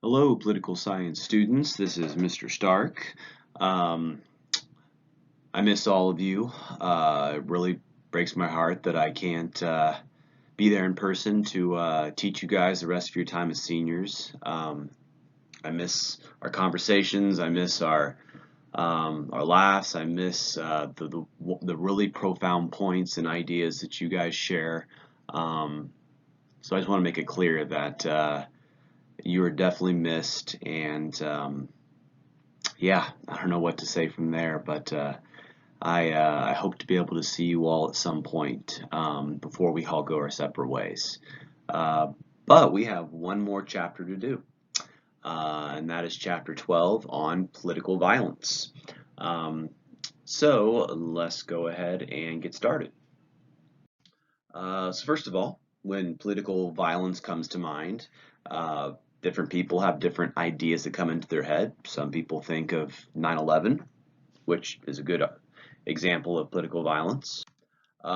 Hello, political science students. This is Mr. Stark. Um, I miss all of you. It really breaks my heart that I can't be there in person to teach you guys the rest of your time as seniors. I miss our conversations. I miss our laughs. I miss the really profound points and ideas that you guys share. Um, so I just want to make it clear that you are definitely missed and. Yeah, I don't know what to say from there, but I hope to be able to see you all at some point before we all go our separate ways. Uh, but we have one more chapter to do, and that is chapter 12 on political violence. Um, so let's go ahead and get started. So first of all, when political violence comes to mind, uh, different people have different ideas that come into their head. Some people think of 9/11, which is a good example of political violence.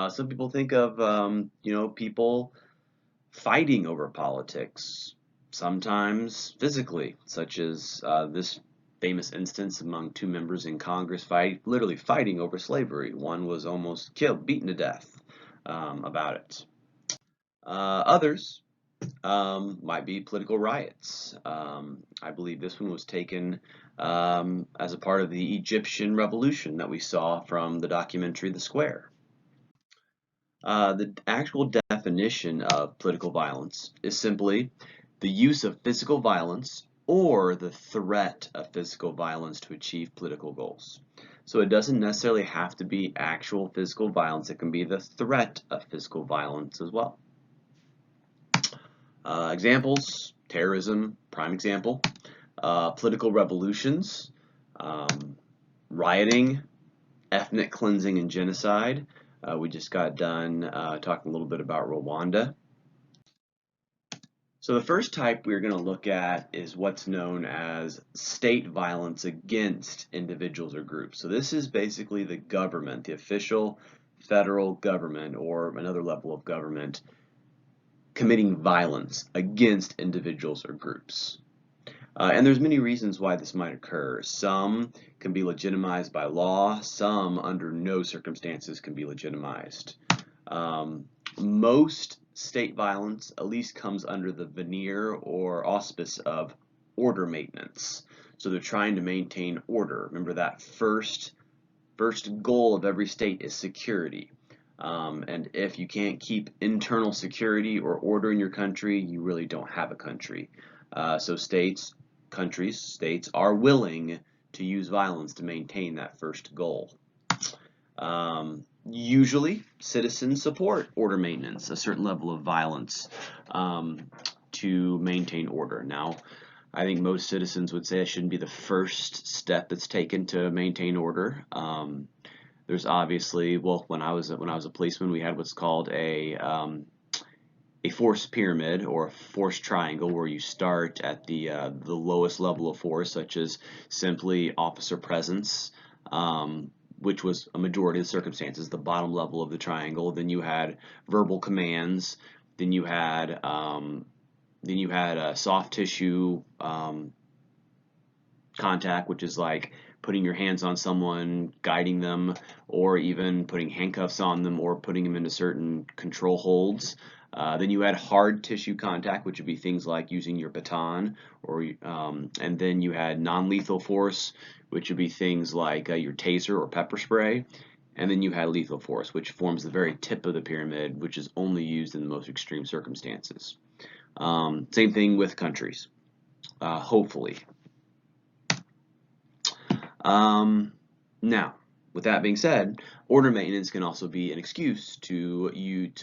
Some people think of, people fighting over politics, sometimes physically, such as this famous instance among two members in Congress literally fighting over slavery. One was almost killed, beaten to death about it. Others might be political riots. I believe this one was taken as a part of the Egyptian revolution that we saw from the documentary The Square. The actual definition of political violence is simply the use of physical violence or the threat of physical violence to achieve political goals. So it doesn't necessarily have to be actual physical violence, it can be the threat of physical violence as well. Examples, terrorism, prime example, political revolutions, um, rioting, ethnic cleansing and genocide. We just got done talking a little bit about Rwanda. So the first type we're going to look at is what's known as state violence against individuals or groups. So this is basically the government, the official federal government or another level of government committing violence against individuals or groups. And there's many reasons why this might occur. Some can be legitimized by law, some under no circumstances can be legitimized. Most state violence at least comes under the veneer or auspice of order maintenance. So they're trying to maintain order. Remember that first goal of every state is security. And if you can't keep internal security or order in your country, you really don't have a country. So states are willing to use violence to maintain that first goal. Usually, citizens support order maintenance, a certain level of violence to maintain order. Now, I think most citizens would say it shouldn't be the first step that's taken to maintain order. There's obviously, well, when I was a policeman, we had what's called a force pyramid or a force triangle, where you start at the lowest level of force, such as simply officer presence, which was a majority of the circumstances, the bottom level of the triangle. Then you had verbal commands. Then you had soft tissue contact, which is like putting your hands on someone, guiding them, or even putting handcuffs on them or putting them into certain control holds. Then you had hard tissue contact, which would be things like using your baton, and then you had non-lethal force, which would be things like your taser or pepper spray. And then you had lethal force, which forms the very tip of the pyramid, which is only used in the most extreme circumstances. Same thing with countries, hopefully. Now, with that being said, order maintenance can also be an excuse to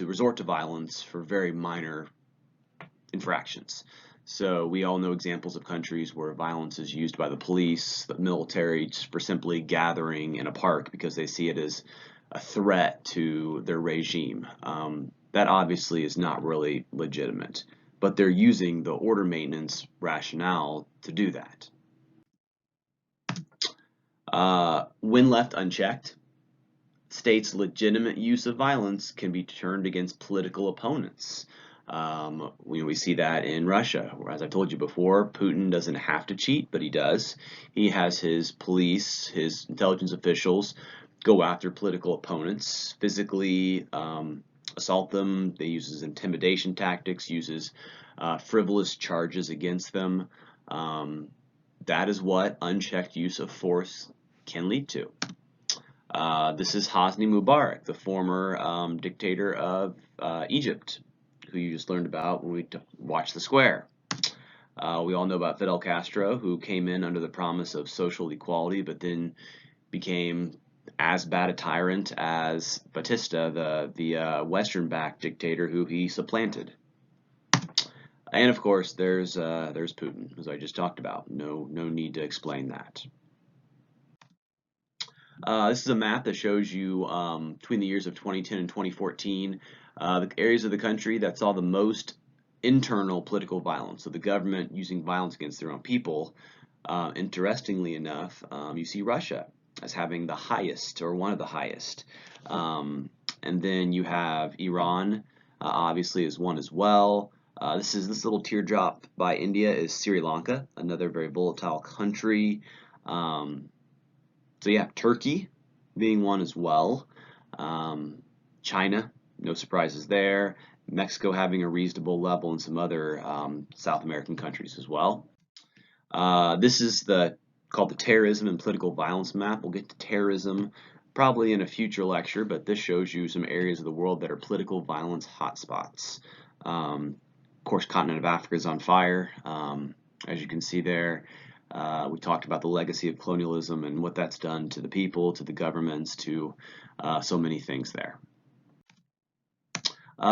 resort to violence for very minor infractions. So we all know examples of countries where violence is used by the police, the military, for simply gathering in a park because they see it as a threat to their regime. That obviously is not really legitimate, but they're using the order maintenance rationale to do that. When left unchecked, states' legitimate use of violence can be turned against political opponents. We see that in Russia. As I told you before, Putin doesn't have to cheat, but he does. He has his police, his intelligence officials go after political opponents, physically assault them. They uses intimidation tactics, uses frivolous charges against them. That is what unchecked use of force can lead to. This is Hosni Mubarak, the former dictator of Egypt, who you just learned about when we watched The Square. We all know about Fidel Castro, who came in under the promise of social equality, but then became as bad a tyrant as Batista, the Western-backed dictator who he supplanted. And of course, there's Putin, as I just talked about. No need to explain that. This is a map that shows you between the years of 2010 and 2014 the areas of the country that saw the most internal political violence. So the government using violence against their own people. Interestingly enough, you see Russia as having the highest, or one of the highest. And then you have Iran, obviously, as one as well. This little teardrop by India is Sri Lanka, another very volatile country. So yeah, Turkey being one as well. China, no surprises there. Mexico having a reasonable level, and some other South American countries as well. This is called the terrorism and political violence map. We'll get to terrorism probably in a future lecture, but this shows you some areas of the world that are political violence hotspots. Of course, continent of Africa is on fire, as you can see there. We talked about the legacy of colonialism and what that's done to the people, to the governments, to so many things there.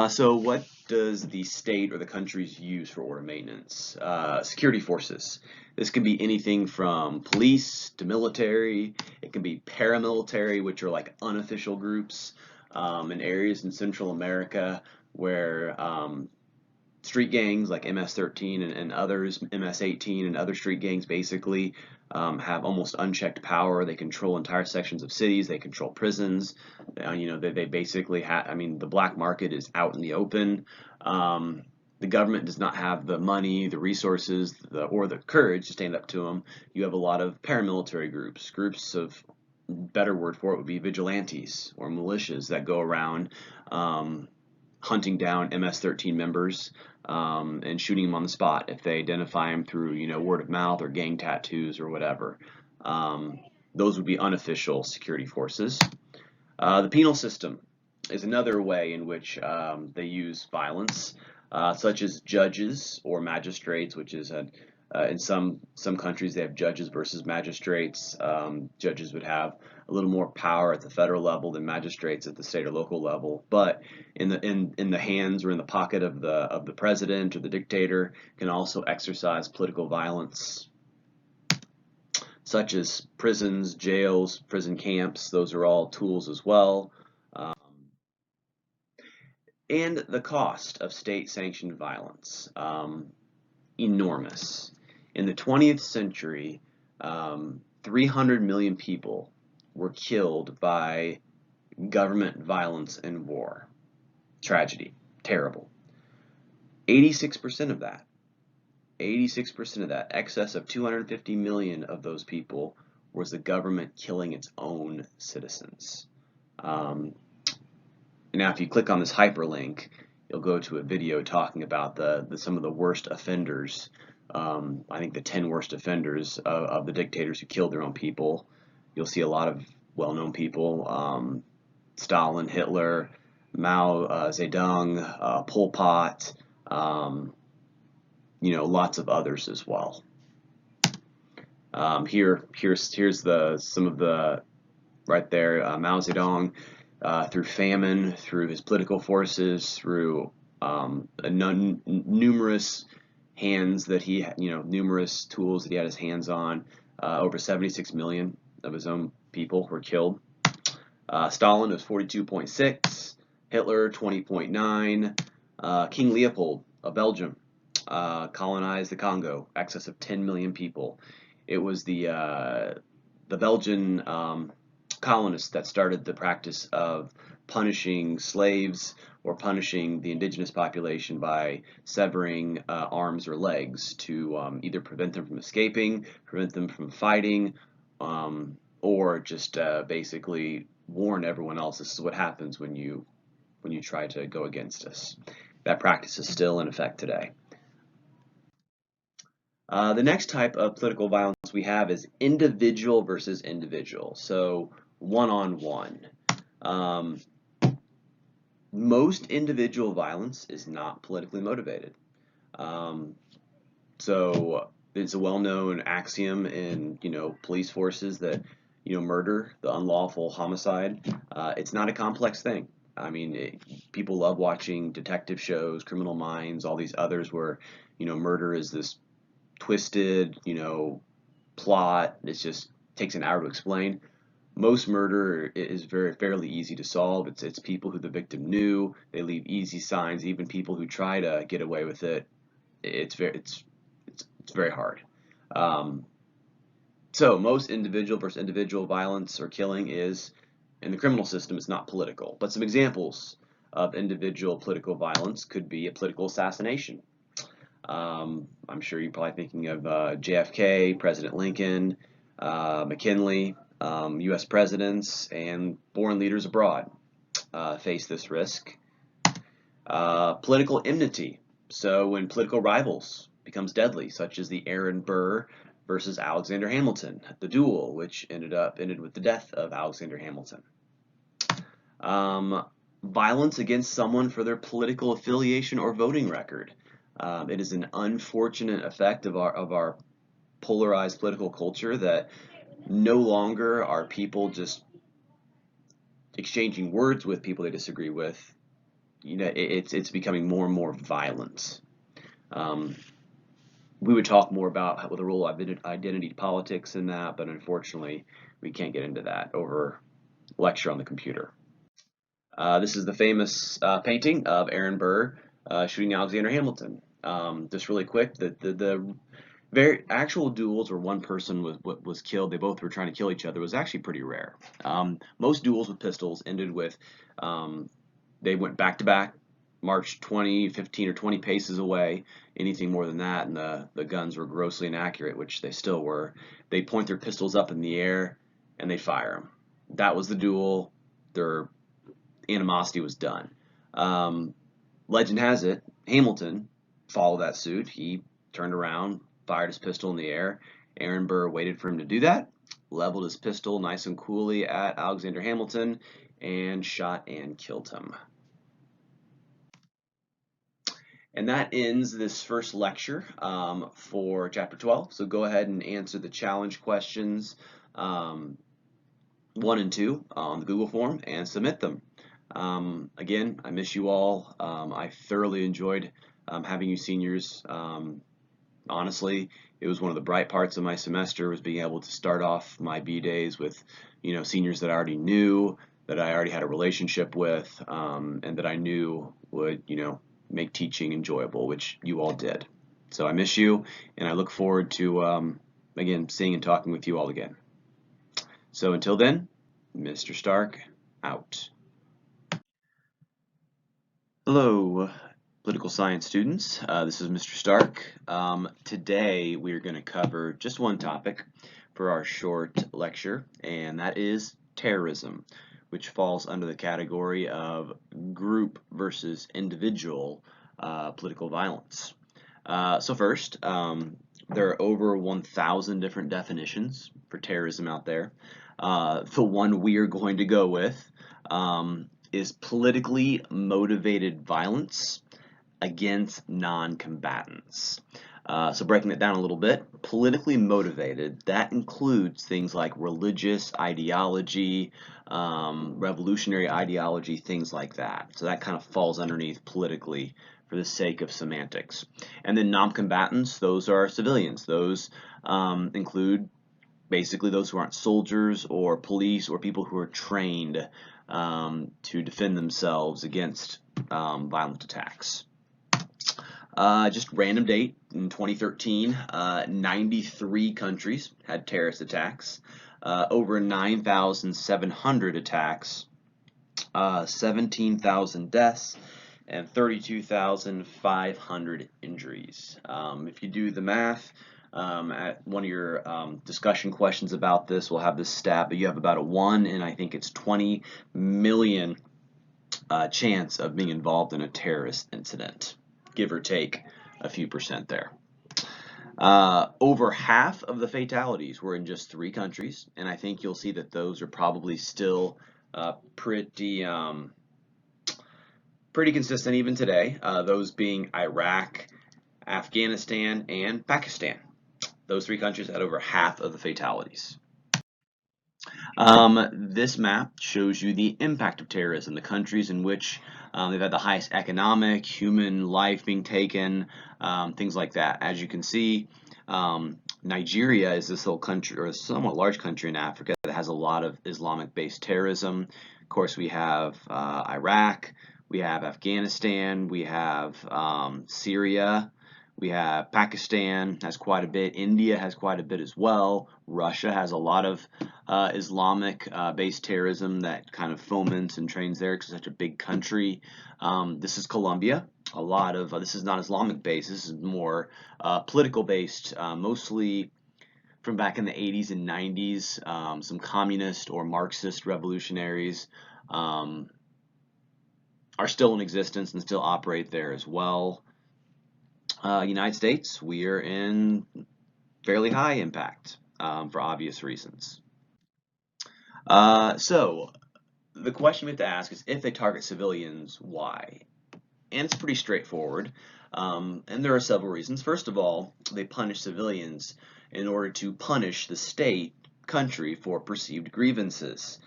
So what does the state or the countries use for order maintenance? Security forces. This can be anything from police to military. It can be paramilitary, which are like unofficial groups in areas in Central America where street gangs like MS-13 and others, MS-18 and other street gangs basically have almost unchecked power. They control entire sections of cities. They control prisons. They basically have, the black market is out in the open. The government does not have the money, the resources, or the courage to stand up to them. You have a lot of paramilitary groups of, better word for it would be vigilantes or militias that go around hunting down MS-13 members and shooting them on the spot if they identify them through word of mouth or gang tattoos or whatever. Those would be unofficial security forces. The penal system is another way in which they use violence, such as judges or magistrates, which is in some countries they have judges versus magistrates. Judges would have a little more power at the federal level than magistrates at the state or local level, but in the hands or in the pocket of the president or the dictator can also exercise political violence, such as prisons, jails, prison camps. Those are all tools as well. And the cost of state-sanctioned violence, enormous. In the 20th century, 300 million people were killed by government violence and war. Tragedy. Terrible. 86% of that, excess of 250 million of those people, was the government killing its own citizens. Now, if you click on this hyperlink, you'll go to a video talking about some of the worst offenders. I think the 10 worst offenders of the dictators who killed their own people. You'll see a lot of well-known people: Stalin, Hitler, Mao Zedong, Pol Pot, lots of others as well. Here's some of the right there. Mao Zedong, through famine, through his political forces, through numerous hands that he, numerous tools that he had his hands on, over 76 million of his own people were killed. Stalin was 42.6, Hitler 20.9, King Leopold of Belgium colonized the Congo, excess of 10 million people. It was the Belgian colonists that started the practice of punishing slaves or punishing the indigenous population by severing arms or legs to either prevent them from escaping, prevent them from fighting, or just basically warn everyone else this is what happens when you try to go against us. That practice is still in effect today. The next type of political violence we have is individual versus individual, so one-on-one. Most individual violence is not politically motivated. So it's a well-known axiom in police forces that murder, the unlawful homicide, it's not a complex thing. I mean, people love watching detective shows, Criminal Minds, all these others where murder is this twisted plot. It just takes an hour to explain. Most murder is fairly easy to solve. It's people who the victim knew. They leave easy signs. Even people who try to get away with it, it's very hard. So most individual versus individual violence or killing is, in the criminal system, it's not political. But some examples of individual political violence could be a political assassination. I'm sure you're probably thinking of JFK, President Lincoln, McKinley, U.S. presidents, and foreign leaders abroad face this risk. Political enmity. So when political rivals becomes deadly, such as the Aaron Burr versus Alexander Hamilton, the duel, which ended with the death of Alexander Hamilton. Violence against someone for their political affiliation or voting record. It is an unfortunate effect of our polarized political culture that no longer are people just exchanging words with people they disagree with. It's becoming more and more violent. We would talk more about the role of identity politics in that, but unfortunately, we can't get into that over lecture on the computer. This is the famous painting of Aaron Burr shooting Alexander Hamilton. Just really quick, the very actual duels where one person was killed, they both were trying to kill each other, was actually pretty rare. Most duels with pistols ended with they went back to back, marched 20, 15, or 20 paces away. Anything more than that, and the guns were grossly inaccurate, which they still were. They point their pistols up in the air and they fire them. That was the duel. Their animosity was done. Legend has it, Hamilton followed that suit. He turned around, fired his pistol in the air. Aaron Burr waited for him to do that, leveled his pistol nice and coolly at Alexander Hamilton, and shot and killed him. And that ends this first lecture for Chapter 12. So go ahead and answer the challenge questions 1 and 2 on the Google form and submit them. Again, I miss you all. I thoroughly enjoyed having you seniors. Honestly, it was one of the bright parts of my semester was being able to start off my B days with seniors that I already knew, that I already had a relationship with, and that I knew would make teaching enjoyable, which you all did. So I miss you, and I look forward to again seeing and talking with you all again. So until then, Mr. Stark out. Hello, political science students. This is Mr. Stark. Today we are going to cover just one topic for our short lecture, and that is terrorism, which falls under the category of group versus individual political violence. So first, there are over 1,000 different definitions for terrorism out there. The one we are going to go with is politically motivated violence against non-combatants. So breaking it down a little bit, politically motivated, that includes things like religious ideology, revolutionary ideology, things like that. So that kind of falls underneath politically for the sake of semantics. And then non-combatants, those are civilians. Those include basically those who aren't soldiers or police or people who are trained to defend themselves against violent attacks. Just random date, in 2013, 93 countries had terrorist attacks. Over 9,700 attacks 17,000 deaths, and 32,500 injuries. If you do the math, at one of your discussion questions about this, we'll have this stat, but you have about a 1 in, I think it's 20 million chance of being involved in a terrorist incident, give or take a few percent there. Over half of the fatalities were in just 3 countries, and I think you'll see that those are probably still pretty consistent even today, those being Iraq, Afghanistan, and Pakistan. Those 3 countries had over half of the fatalities. This map shows you the impact of terrorism, the countries in which they've had the highest economic, human life being taken, things like that. As you can see, Nigeria is this little country, or a somewhat large country in Africa, that has a lot of Islamic-based terrorism. Of course, we have Iraq, we have Afghanistan, we have Syria, we have Pakistan has quite a bit, India has quite a bit as well, Russia has a lot of Islamic-based terrorism that kind of foments and trains there because it's such a big country. This is Colombia. A lot of this is not Islamic-based. This is more political-based, mostly from back in the 80s and 90s. Some communist or Marxist revolutionaries are still in existence and still operate there as well. United States, we are in fairly high impact for obvious reasons. So the question we have to ask is, if they target civilians, why? And it's pretty straightforward, and there are several reasons. First of all, they punish civilians in order to punish the state, country, for perceived grievances.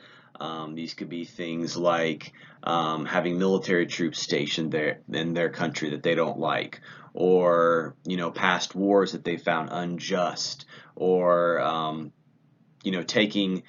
These could be things like having military troops stationed there in their country that they don't like, or past wars that they found unjust, or taking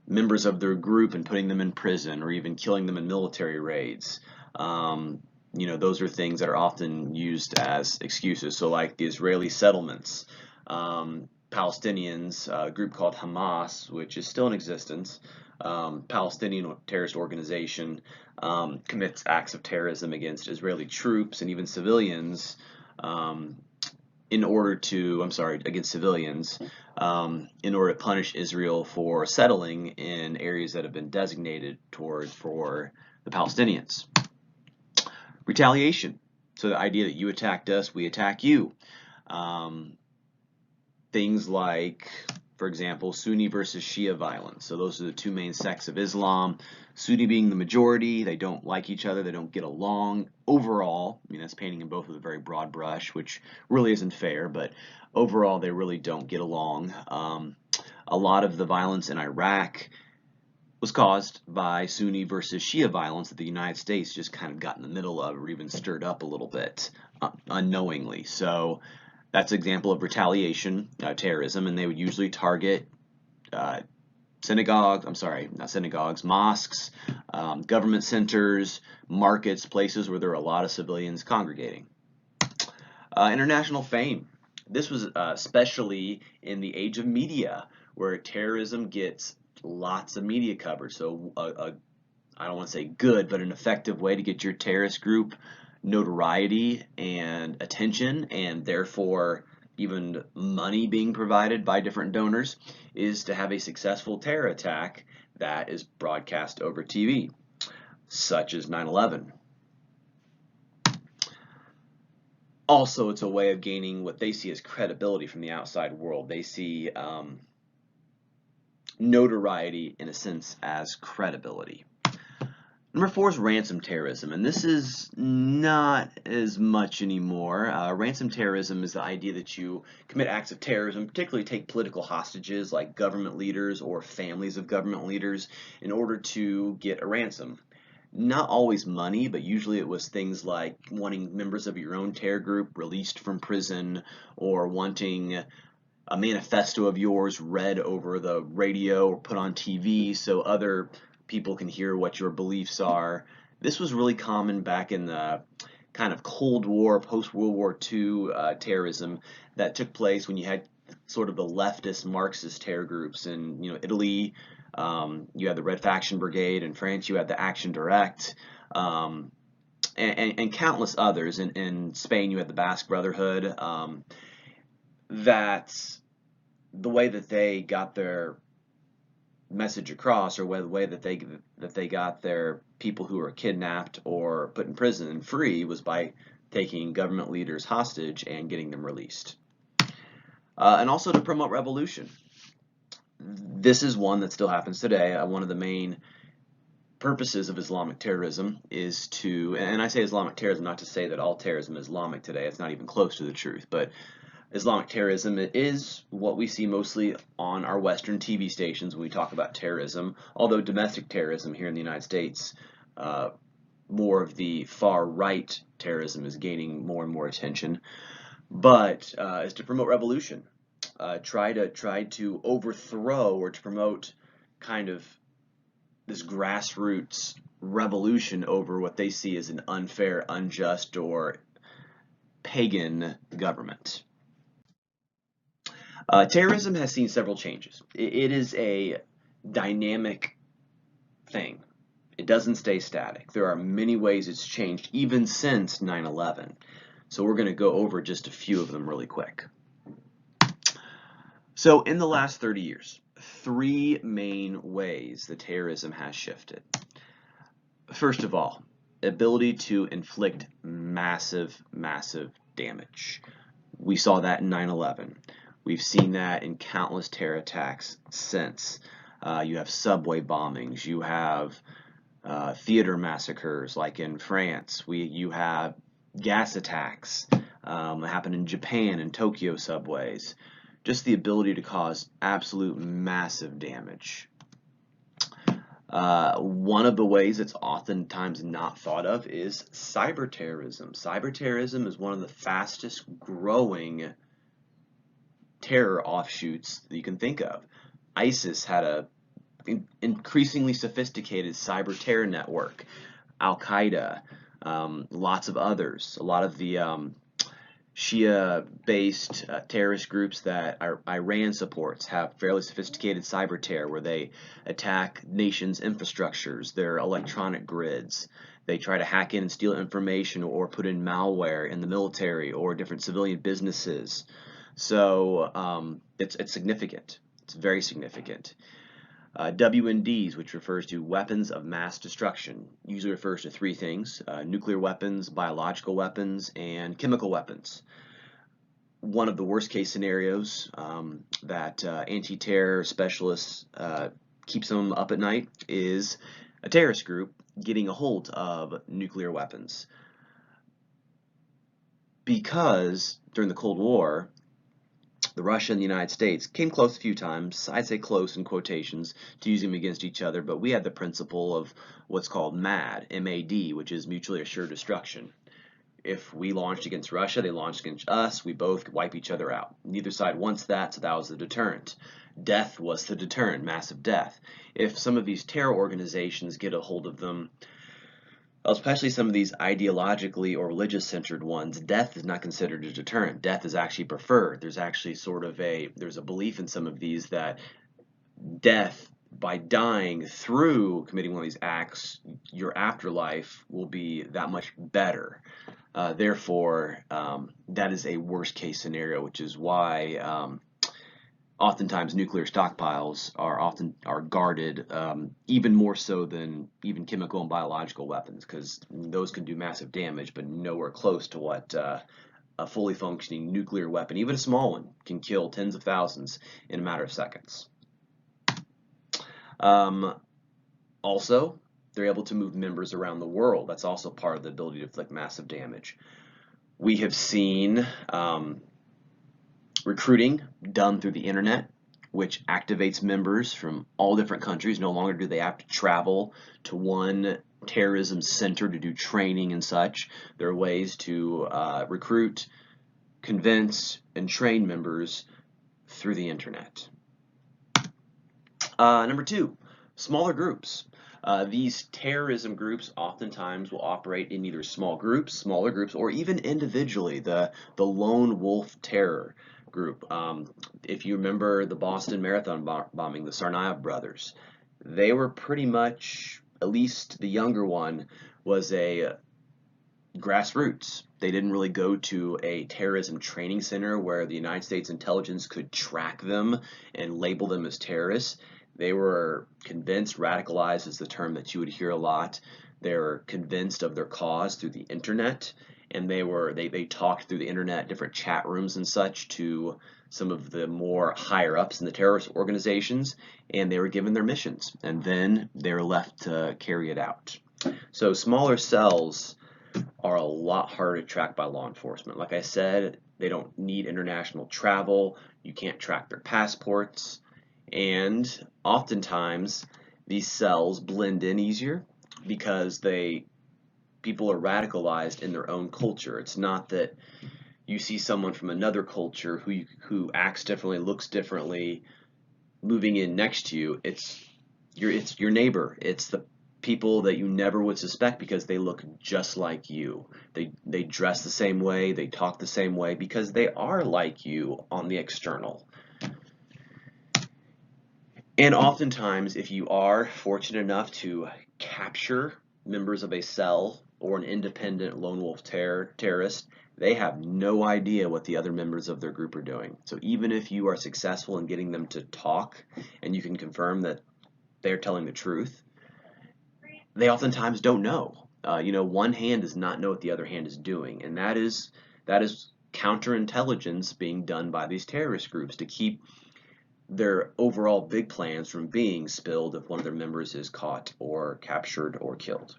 members of their group and putting them in prison, or even killing them in military raids. Those are things that are often used as excuses. So like the Israeli settlements, Palestinians, a group called Hamas, which is still in existence, Palestinian terrorist organization, commits acts of terrorism against Israeli troops and even civilians against civilians in order to punish Israel for settling in areas that have been designated for the Palestinians. Retaliation. So the idea that you attacked us, we attack you. Things like, for example, Sunni versus Shia violence. So those are the 2 main sects of Islam. Sunni being the majority, they don't like each other, they don't get along. Overall, that's painting them both with a very broad brush, which really isn't fair, but overall they really don't get along. A lot of the violence in Iraq was caused by Sunni versus Shia violence that the United States just kind of got in the middle of, or even stirred up a little bit unknowingly. So that's an example of retaliation, terrorism, and they would usually target mosques, government centers, markets, places where there are a lot of civilians congregating. International fame. This was especially in the age of media, where terrorism gets lots of media coverage. So I don't want to say good, but an effective way to get your terrorist group notoriety and attention, and therefore even money being provided by different donors, is to have a successful terror attack that is broadcast over TV, such as 9/11. Also, it's a way of gaining what they see as credibility from the outside world. They see notoriety, in a sense, as credibility. Number 4 is ransom terrorism, and this is not as much anymore. Ransom terrorism is the idea that you commit acts of terrorism, particularly take political hostages like government leaders or families of government leaders, in order to get a ransom. Not always money, but usually it was things like wanting members of your own terror group released from prison, or wanting a manifesto of yours read over the radio or put on TV so other people can hear what your beliefs are. This was really common back in the kind of Cold War, post-World War II terrorism that took place when you had sort of the leftist Marxist terror groups in Italy, You had the Red Faction Brigade. In France, you had the Action Directe. And countless others. In Spain, you had the Basque Brotherhood. That's the way that they got their message across, or the way that they got their people who were kidnapped or put in prison and free, was by taking government leaders hostage and getting them released. And also to promote revolution. This is one that still happens today. One of the main purposes of Islamic terrorism is to, and I say Islamic terrorism not to say that all terrorism is Islamic today, it's not even close to the truth, but Islamic terrorism is what we see mostly on our Western TV stations when we talk about terrorism, although domestic terrorism here in the United States, more of the far-right terrorism is gaining more and more attention, but is to promote revolution, try to overthrow or to promote kind of this grassroots revolution over what they see as an unfair, unjust, or pagan government. Terrorism has seen several changes. It is a dynamic thing. It doesn't stay static. There are many ways it's changed, even since 9/11. So we're going to go over just a few of them really quick. So in the last 30 years, 3 main ways that terrorism has shifted. First of all, ability to inflict massive, massive damage. We saw that in 9/11. We've seen that in countless terror attacks since. You have subway bombings. You have theater massacres like in France. You have gas attacks that happen in Japan and Tokyo subways. Just the ability to cause absolute massive damage. One of the ways it's oftentimes not thought of is cyber terrorism. Cyber terrorism is one of the fastest growing terror offshoots that you can think of. ISIS had a increasingly sophisticated cyber terror network. Al-Qaeda, lots of others. A lot of the Shia-based terrorist groups that Iran supports have fairly sophisticated cyber terror where they attack nations' infrastructures, their electronic grids. They try to hack in and steal information or put in malware in the military or different civilian businesses. So it's significant. It's very significant. WMDs, which refers to weapons of mass destruction, usually refers to 3 things: nuclear weapons, biological weapons, and chemical weapons. One of the worst case scenarios that anti-terror specialists keeps them up at night is a terrorist group getting a hold of nuclear weapons. Because during the Cold War, Russia and the United States came close a few times. I'd say close in quotations, to using them against each other, but we had the principle of what's called MAD, M-A-D, which is mutually assured destruction. If we launched against Russia, they launched against us, we both wipe each other out. Neither side wants that, so that was the deterrent. Death was the deterrent, massive death. If some of these terror organizations get a hold of them, especially some of these ideologically or religious-centered ones, death is not considered a deterrent. Death is actually preferred. There's actually there's a belief in some of these that death, by dying through committing one of these acts, your afterlife will be that much better. Therefore, that is a worst-case scenario, which is why oftentimes nuclear stockpiles are guarded, even more so than even chemical and biological weapons, because those can do massive damage, but nowhere close to what a fully functioning nuclear weapon, even a small one, can kill tens of thousands in a matter of seconds. Also, they're able to move members around the world. That's also part of the ability to inflict massive damage. We have seen recruiting done through the internet, which activates members from all different countries. No longer do they have to travel to one terrorism center to do training and such. There are ways to recruit, convince, and train members through the internet. Number 2, smaller groups. These terrorism groups oftentimes will operate in either smaller groups, or even individually. The lone wolf terror group. If you remember the Boston Marathon bombing, the Tsarnaev brothers, they were pretty much, at least the younger one, was a grassroots. They didn't really go to a terrorism training center where the United States intelligence could track them and label them as terrorists. They were convinced, radicalized is the term that you would hear a lot. They were convinced of their cause through the internet, and they talked through the internet, different chat rooms and such, to some of the more higher ups in the terrorist organizations, and they were given their missions, and then they were left to carry it out. So smaller cells are a lot harder to track by law enforcement. Like I said, they don't need international travel. You can't track their passports. And oftentimes, these cells blend in easier because people are radicalized in their own culture. It's not that you see someone from another culture who acts differently, looks differently, moving in next to you. It's your neighbor. It's the people that you never would suspect because they look just like you. They dress the same way, they talk the same way because they are like you on the external. And oftentimes, if you are fortunate enough to capture members of a cell or an independent lone wolf terrorist, they have no idea what the other members of their group are doing. So even if you are successful in getting them to talk and you can confirm that they're telling the truth, they oftentimes don't know. One hand does not know what the other hand is doing, and that is counterintelligence being done by these terrorist groups to keep their overall big plans from being spilled if one of their members is caught or captured or killed.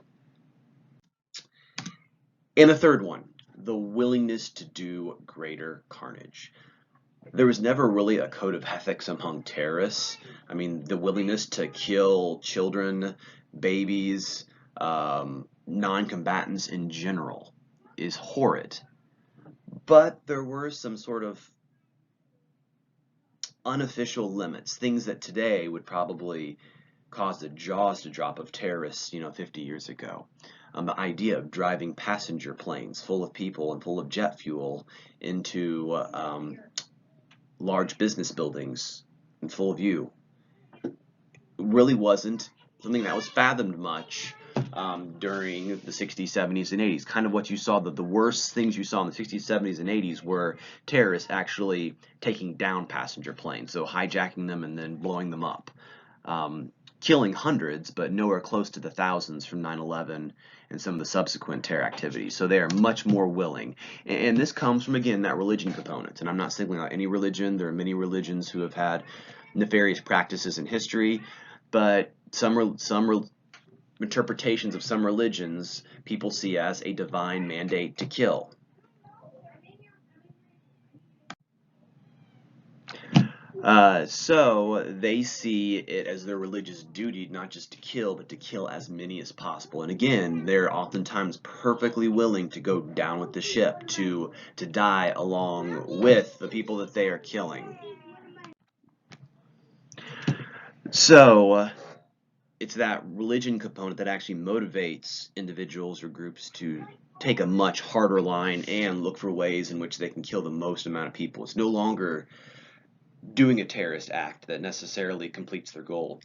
And the third one, the willingness to do greater carnage. There was never really a code of ethics among terrorists. I mean, the willingness to kill children, babies, non-combatants in general is horrid. But there were some sort of unofficial limits, things that today would probably cause the jaws to drop of terrorists, 50 years ago. The idea of driving passenger planes full of people and full of jet fuel into large business buildings in full view really wasn't something that was fathomed much during the 60s, 70s, and 80s. Kind of what you saw, the worst things you saw in the 60s, 70s, and 80s were terrorists actually taking down passenger planes, so hijacking them and then blowing them up. Killing hundreds, but nowhere close to the thousands from 9/11 and some of the subsequent terror activities. So they are much more willing. And this comes from, again, that religion component. And I'm not singling out any religion. There are many religions who have had nefarious practices in history, but some interpretations of some religions people see as a divine mandate to kill. So they see it as their religious duty not just to kill, but to kill as many as possible. And again, they're oftentimes perfectly willing to go down with the ship, to die along with the people that they are killing. So it's that religion component that actually motivates individuals or groups to take a much harder line and look for ways in which they can kill the most amount of people. It's no longer doing a terrorist act that necessarily completes their goal.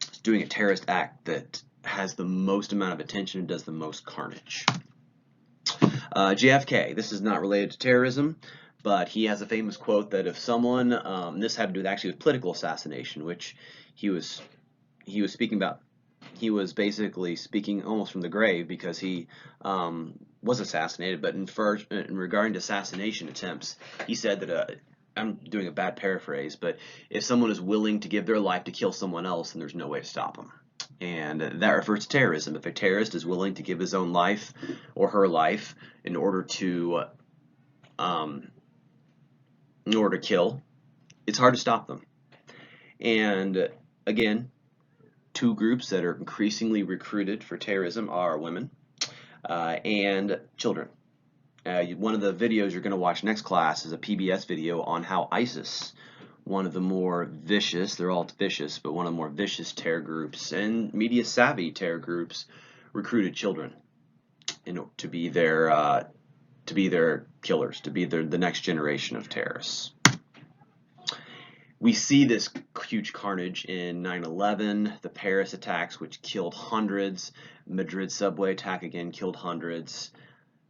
It's doing a terrorist act that has the most amount of attention and does the most carnage. JFK, this is not related to terrorism, but he has a famous quote that if someone, this had to do actually with political assassination, which he was speaking about. He was basically speaking almost from the grave because he was assassinated, but in regarding to assassination attempts, he said that I'm doing a bad paraphrase, but if someone is willing to give their life to kill someone else, then there's no way to stop them. And that refers to terrorism. If a terrorist is willing to give his own life or her life in order to kill, it's hard to stop them. And again, two groups that are increasingly recruited for terrorism are women and children. One of the videos you're going to watch next class is a PBS video on how ISIS, one of the more vicious, they're all vicious, but one of the more vicious terror groups and media savvy terror groups recruited children to be their killers, to be the next generation of terrorists. We see this huge carnage in 9/11, the Paris attacks, which killed hundreds, Madrid subway attack again killed hundreds.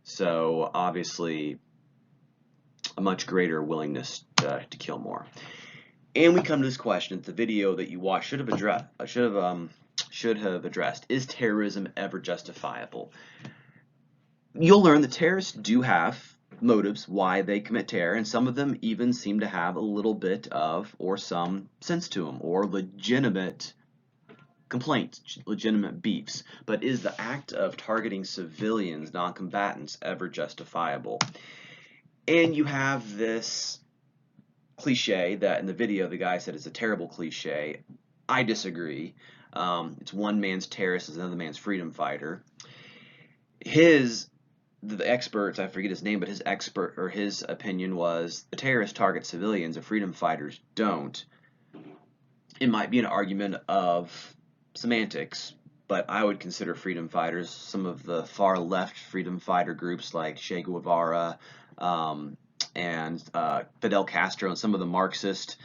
So obviously, a much greater willingness to kill more. And we come to this question: the video that you watched should have addressed: is terrorism ever justifiable? You'll learn that terrorists do have motives why they commit terror, and some of them even seem to have a little bit of, or some sense to them, or legitimate complaints, legitimate beefs. But is the act of targeting civilians, non-combatants, ever justifiable? And you have this cliche that in the video the guy said is a terrible cliche. I disagree. It's one man's terrorist is another man's freedom fighter. The experts, I forget his name, but his opinion was the terrorists target civilians, the freedom fighters don't. It might be an argument of semantics, but I would consider freedom fighters some of the far left freedom fighter groups like Che Guevara and Fidel Castro and some of the Marxist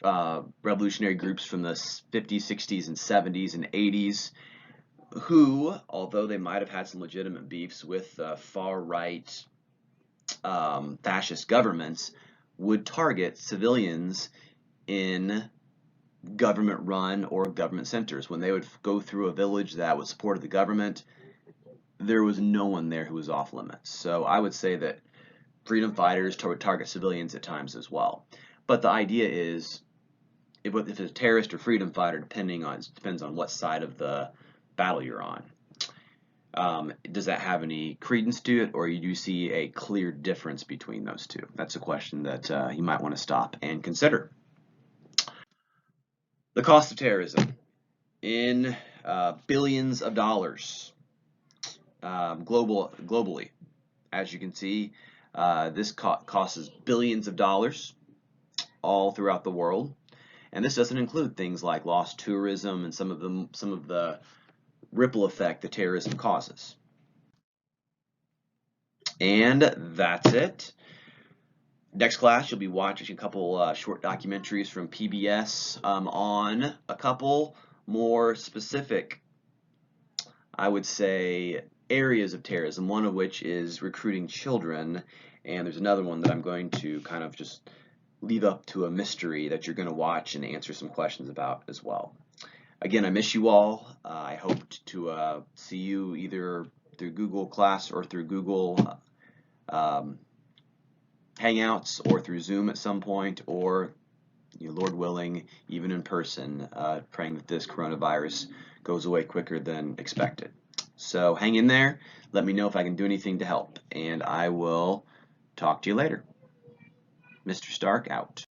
revolutionary groups from the 50s, 60s, and 70s and 80s, who, although they might have had some legitimate beefs with far-right fascist governments, would target civilians in government-run or government centers. When they would go through a village that would support the government, there was no one there who was off limits. So I would say that freedom fighters would target civilians at times as well. But the idea is, if it's a terrorist or freedom fighter, depends on what side of the battle you're on. Does that have any credence to it, or you do see a clear difference between those two? That's a question that you might want to stop and consider. The cost of terrorism in billions of dollars globally. As you can see, this costs billions of dollars all throughout the world, and this doesn't include things like lost tourism and some of the ripple effect that terrorism causes. And that's it. Next class, you'll be watching a couple short documentaries from PBS on a couple more specific, I would say, areas of terrorism, one of which is recruiting children, and there's another one that I'm going to kind of just leave up to a mystery that you're going to watch and answer some questions about as well. Again, I miss you all. I hope to see you either through Google Class or through Google Hangouts or through Zoom at some point, or, Lord willing, even in person, praying that this coronavirus goes away quicker than expected. So hang in there. Let me know if I can do anything to help, and I will talk to you later. Mr. Stark out.